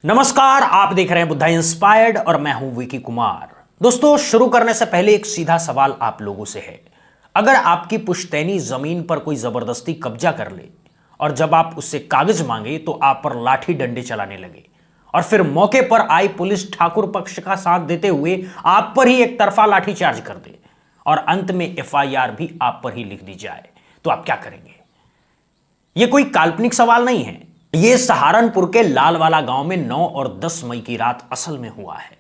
नमस्कार, आप देख रहे हैं बुद्धा इंस्पायर्ड और मैं हूं विकी कुमार। दोस्तों, शुरू करने से पहले एक सीधा सवाल आप लोगों से है। अगर आपकी पुश्तैनी जमीन पर कोई जबरदस्ती कब्जा कर ले और जब आप उससे कागज मांगे तो आप पर लाठी डंडे चलाने लगे और फिर मौके पर आई पुलिस ठाकुर पक्ष का साथ देते हुए आप पर ही एक तरफा लाठीचार्ज कर दे और अंत में एफआईआर भी आप पर ही लिख दी जाए, तो आप क्या करेंगे? यह कोई काल्पनिक सवाल नहीं है। यह सहारनपुर के लालवाला गांव में 9 और 10 मई की रात असल में हुआ है।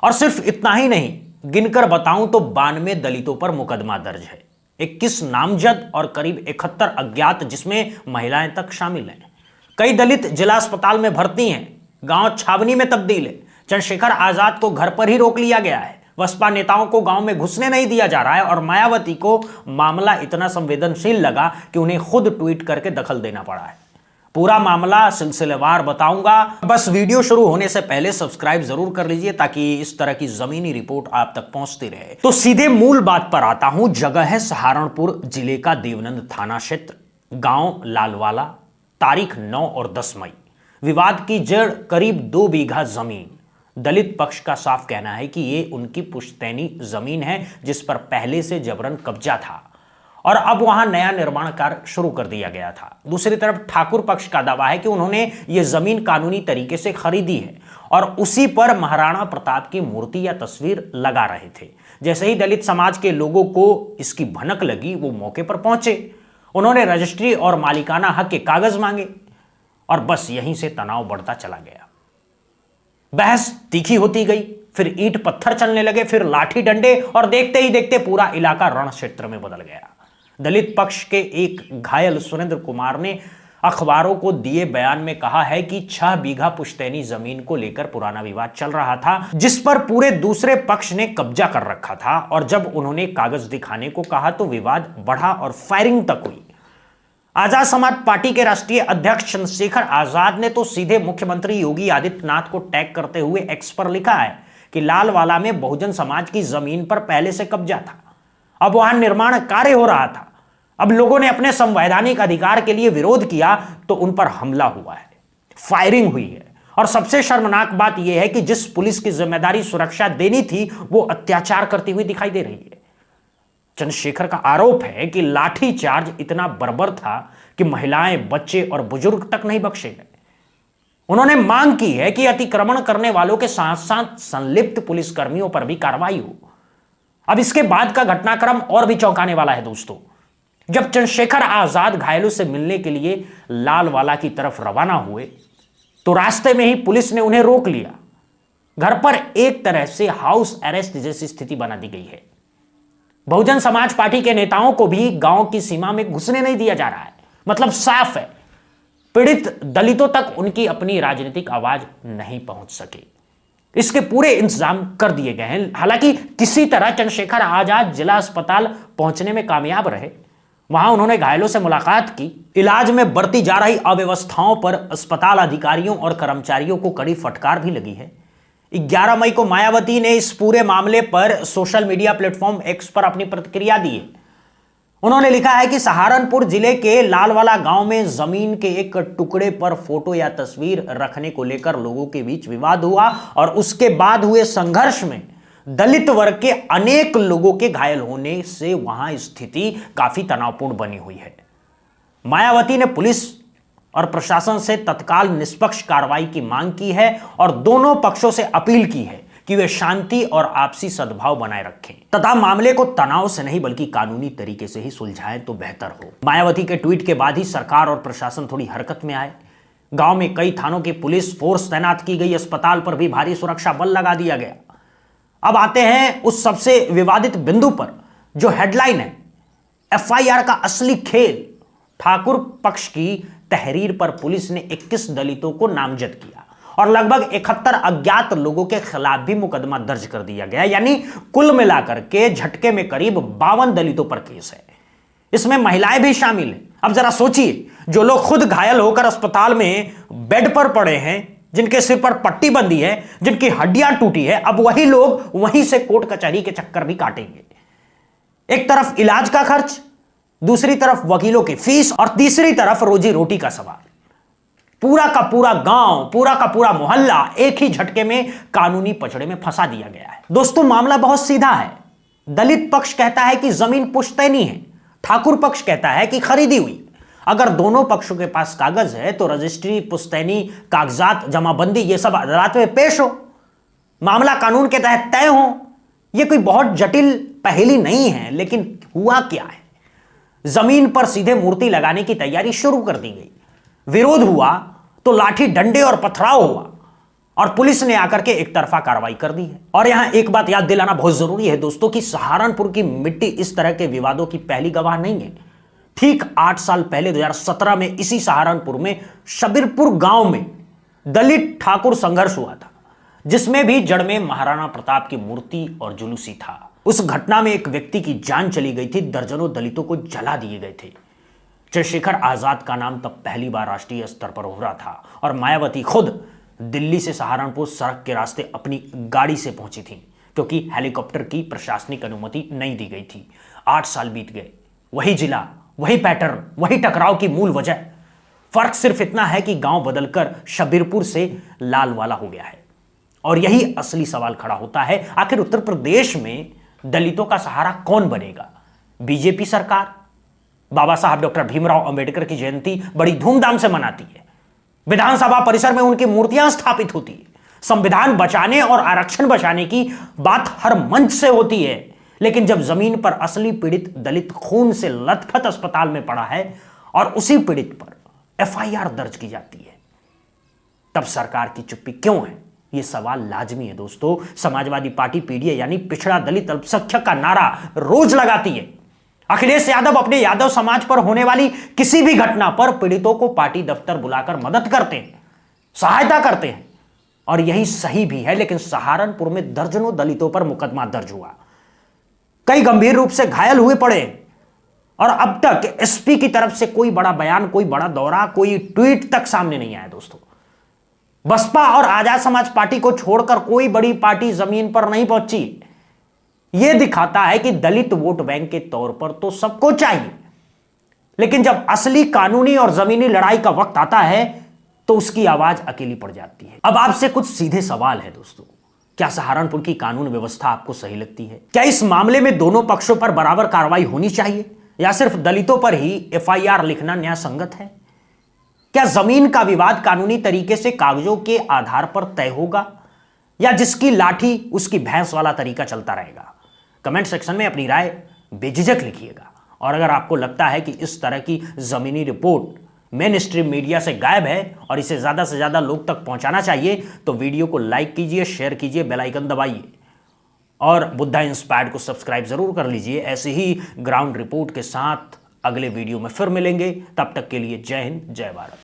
और सिर्फ इतना ही नहीं, गिनकर बताऊं तो 92 दलितों पर मुकदमा दर्ज है, 21 नामजद और करीब 71 अज्ञात, जिसमें महिलाएं तक शामिल हैं। कई दलित जिला अस्पताल में भर्ती हैं, गांव छावनी में तब्दील है। चंद्रशेखर आजाद को घर पर ही रोक लिया गया है। बसपा नेताओं को गांव में घुसने नहीं दिया जा रहा है और मायावती को मामला इतना संवेदनशील लगा कि उन्हें खुद ट्वीट करके दखल देना पड़ा है। पूरा मामला सिलसिलेवार बताऊंगा। बस वीडियो शुरू होने से पहले सब्सक्राइब जरूर कर लीजिए ताकि इस तरह की जमीनी रिपोर्ट आप तक पहुंचती रहे। तो सीधे मूल बात पर आता हूं। जगह है सहारनपुर जिले का देवनंद थाना क्षेत्र, गांव लालवाला। तारीख 9 और 10 मई। विवाद की जड़ करीब 2 बीघा जमीन। दलित पक्ष का साफ कहना है कि यह उनकी पुश्तैनी जमीन है जिस पर पहले से जबरन कब्जा था और अब वहां नया निर्माण कार्य शुरू कर दिया गया था। दूसरी तरफ ठाकुर पक्ष का दावा है कि उन्होंने यह जमीन कानूनी तरीके से खरीदी है और उसी पर महाराणा प्रताप की मूर्ति या तस्वीर लगा रहे थे। जैसे ही दलित समाज के लोगों को इसकी भनक लगी, वो मौके पर पहुंचे। उन्होंने रजिस्ट्री और मालिकाना हक के कागज मांगे और बस यहीं से तनाव बढ़ता चला गया। बहस तीखी होती गई, फिर ईंट पत्थर चलने लगे, फिर लाठी डंडे और देखते ही देखते पूरा इलाका रण क्षेत्र में बदल गया। दलित पक्ष के एक घायल सुरेंद्र कुमार ने अखबारों को दिए बयान में कहा है कि 6 बीघा पुश्तैनी जमीन को लेकर पुराना विवाद चल रहा था, जिस पर पूरे दूसरे पक्ष ने कब्जा कर रखा था और जब उन्होंने कागज दिखाने को कहा तो विवाद बढ़ा और फायरिंग तक हुई। आजाद समाज पार्टी के राष्ट्रीय अध्यक्ष चंद्रशेखर आजाद ने तो सीधे मुख्यमंत्री योगी आदित्यनाथ को टैग करते हुए एक्स पर लिखा है कि लालवाला में बहुजन समाज की जमीन पर पहले से कब्जा था, अब वहां निर्माण कार्य हो रहा था। अब लोगों ने अपने संवैधानिक अधिकार के लिए विरोध किया तो उन पर हमला हुआ है, फायरिंग हुई है और सबसे शर्मनाक बात यह है कि जिस पुलिस की जिम्मेदारी सुरक्षा देनी थी वो अत्याचार करती हुई दिखाई दे रही है। चंद्रशेखर का आरोप है कि लाठी चार्ज इतना बर्बर था कि महिलाएं, बच्चे और बुजुर्ग तक नहीं बख्शे गए। उन्होंने मांग की है कि अतिक्रमण करने वालों के साथ साथ संलिप्त पुलिसकर्मियों पर भी कार्रवाई हो। अब इसके बाद का घटनाक्रम और भी चौंकाने वाला है दोस्तों। जब चंद्रशेखर आजाद घायलों से मिलने के लिए लालवाला की तरफ रवाना हुए तो रास्ते में ही पुलिस ने उन्हें रोक लिया। घर पर एक तरह से हाउस अरेस्ट जैसी स्थिति बना दी गई है। बहुजन समाज पार्टी के नेताओं को भी गांव की सीमा में घुसने नहीं दिया जा रहा है। मतलब साफ है, पीड़ित दलितों तक उनकी अपनी राजनीतिक आवाज नहीं पहुंच सकी। इसके पूरे इंतजाम कर दिए गए हैं। हालांकि किसी तरह चंद्रशेखर आजाद जिला अस्पताल पहुंचने में कामयाब रहे। वहां उन्होंने घायलों से मुलाकात की। इलाज में बरती जा रही अव्यवस्थाओं पर अस्पताल अधिकारियों और कर्मचारियों को कड़ी फटकार भी लगी है। 11 मई को मायावती ने इस पूरे मामले पर सोशल मीडिया प्लेटफॉर्म एक्स पर अपनी प्रतिक्रिया दी है। उन्होंने लिखा है कि सहारनपुर जिले के लालवाला गांव में जमीन के एक टुकड़े पर फोटो या तस्वीर रखने को लेकर लोगों के बीच विवाद हुआ और उसके बाद हुए संघर्ष में दलित वर्ग के अनेक लोगों के घायल होने से वहां स्थिति काफी तनावपूर्ण बनी हुई है। मायावती ने पुलिस और प्रशासन से तत्काल निष्पक्ष कार्रवाई की मांग की है और दोनों पक्षों से अपील की है कि वे शांति और आपसी सद्भाव बनाए रखें तथा मामले को तनाव से नहीं बल्कि कानूनी तरीके से ही सुलझाएं तो बेहतर हो। मायावती के ट्वीट के बाद ही सरकार और प्रशासन थोड़ी हरकत में आए। गांव में कई थानों की पुलिस फोर्स तैनात की गई, अस्पताल पर भी भारी सुरक्षा बल लगा दिया गया। अब आते हैं उस सबसे विवादित बिंदु पर जो हेडलाइन है, एफआईआर का असली खेल। ठाकुर पक्ष की तहरीर पर पुलिस ने 21 दलितों को नामजद किया और लगभग 71 अज्ञात लोगों के खिलाफ भी मुकदमा दर्ज कर दिया गया। यानी कुल मिलाकर के झटके में करीब 52 दलितों पर केस है। इसमें महिलाएं भी शामिल हैं। अब जरा सोचिए, जो लोग खुद घायल होकर अस्पताल में बेड पर पड़े हैं, जिनके सिर पर पट्टी बंधी है, जिनकी हड्डियां टूटी है, अब वही लोग वहीं से कोर्ट कचहरी के चक्कर भी काटेंगे। एक तरफ इलाज का खर्च, दूसरी तरफ वकीलों की फीस और तीसरी तरफ रोजी रोटी का सवाल। पूरा का पूरा गांव, पूरा का पूरा मोहल्ला एक ही झटके में कानूनी पचड़े में फंसा दिया गया है। दोस्तों मामला बहुत सीधा है। दलित पक्ष कहता है कि जमीन पुश्तैनी है, ठाकुर पक्ष कहता है कि खरीदी हुई। अगर दोनों पक्षों के पास कागज है तो रजिस्ट्री, पुश्तैनी, कागजात, जमाबंदी ये सब अदालत में पेश हो, मामला कानून के तहत तय हो। यह कोई बहुत जटिल पहेली नहीं है। लेकिन हुआ क्या है, जमीन पर सीधे मूर्ति लगाने की तैयारी शुरू कर दी गई। विरोध हुआ तो लाठी डंडे और पथराव हुआ और पुलिस ने आकर के एक तरफा कार्रवाई कर दी है। और यहां एक बात याद दिलाना बहुत जरूरी है दोस्तों कि सहारनपुर की मिट्टी इस तरह के विवादों की पहली गवाह नहीं है। ठीक 8 साल पहले 2017 में इसी सहारनपुर में शबीरपुर गांव में दलित ठाकुर संघर्ष हुआ था, जिसमें भी जड़ में महाराणा प्रताप की मूर्ति और जुलूसी था। उस घटना में एक व्यक्ति की जान चली गई थी, दर्जनों दलितों को जला दिए गए थे। चंद्रशेखर आजाद का नाम तब पहली बार राष्ट्रीय स्तर पर हो रहा था और मायावती खुद दिल्ली से सहारनपुर सड़क के रास्ते अपनी गाड़ी से पहुंची थी, क्योंकि हेलीकॉप्टर की प्रशासनिक अनुमति नहीं दी गई थी। 8 साल बीत गए, वही जिला, वही पैटर्न, वही टकराव की मूल वजह। फर्क सिर्फ इतना है कि गांव बदलकर शबीरपुर से लालवाला हो गया है। और यही असली सवाल खड़ा होता है, आखिर उत्तर प्रदेश में दलितों का सहारा कौन बनेगा? बीजेपी सरकार बाबा साहब डॉक्टर भीमराव अंबेडकर की जयंती बड़ी धूमधाम से मनाती है, विधानसभा परिसर में उनकी मूर्तियां स्थापित होती है, संविधान बचाने और आरक्षण बचाने की बात हर मंच से होती है। लेकिन जब जमीन पर असली पीड़ित दलित खून से लथपथ अस्पताल में पड़ा है और उसी पीड़ित पर एफआईआर दर्ज की जाती है, तब सरकार की चुप्पी क्यों है? यह सवाल लाजमी है दोस्तों। समाजवादी पार्टी पीडीए यानी पिछड़ा दलित अल्पसंख्यक का नारा रोज लगाती है। अखिलेश यादव अपने यादव समाज पर होने वाली किसी भी घटना पर पीड़ितों को पार्टी दफ्तर बुलाकर मदद करते हैं, सहायता करते हैं, और यही सही भी है। लेकिन सहारनपुर में दर्जनों दलितों पर मुकदमा दर्ज हुआ, कई गंभीर रूप से घायल हुए पड़े, और अब तक एसपी की तरफ से कोई बड़ा बयान, कोई बड़ा दौरा, कोई ट्वीट तक सामने नहीं आया दोस्तों। बसपा और आजाद समाज पार्टी को छोड़कर कोई बड़ी पार्टी जमीन पर नहीं पहुंची। यह दिखाता है कि दलित वोट बैंक के तौर पर तो सबको चाहिए, लेकिन जब असली कानूनी और जमीनी लड़ाई का वक्त आता है तो उसकी आवाज अकेली पड़ जाती है। अब आपसे कुछ सीधे सवाल है दोस्तों, क्या सहारनपुर की कानून व्यवस्था आपको सही लगती है? क्या इस मामले में दोनों पक्षों पर बराबर कार्रवाई होनी चाहिए, या सिर्फ दलितों पर ही एफआईआर लिखना न्याय संगत है? क्या जमीन का विवाद कानूनी तरीके से कागजों के आधार पर तय होगा, या जिसकी लाठी उसकी भैंस वाला तरीका चलता रहेगा? कमेंट सेक्शन में अपनी राय बेझिझक लिखिएगा। और अगर आपको लगता है कि इस तरह की जमीनी रिपोर्ट मेन स्ट्रीम मीडिया से गायब है और इसे ज्यादा से ज्यादा लोग तक पहुंचाना चाहिए, तो वीडियो को लाइक कीजिए, शेयर कीजिए, बेल आइकन दबाइए और बुद्धा इंस्पायर्ड को सब्सक्राइब जरूर कर लीजिए। ऐसे ही ग्राउंड रिपोर्ट के साथ अगले वीडियो में फिर मिलेंगे। तब तक के लिए जय हिंद, जय भारत।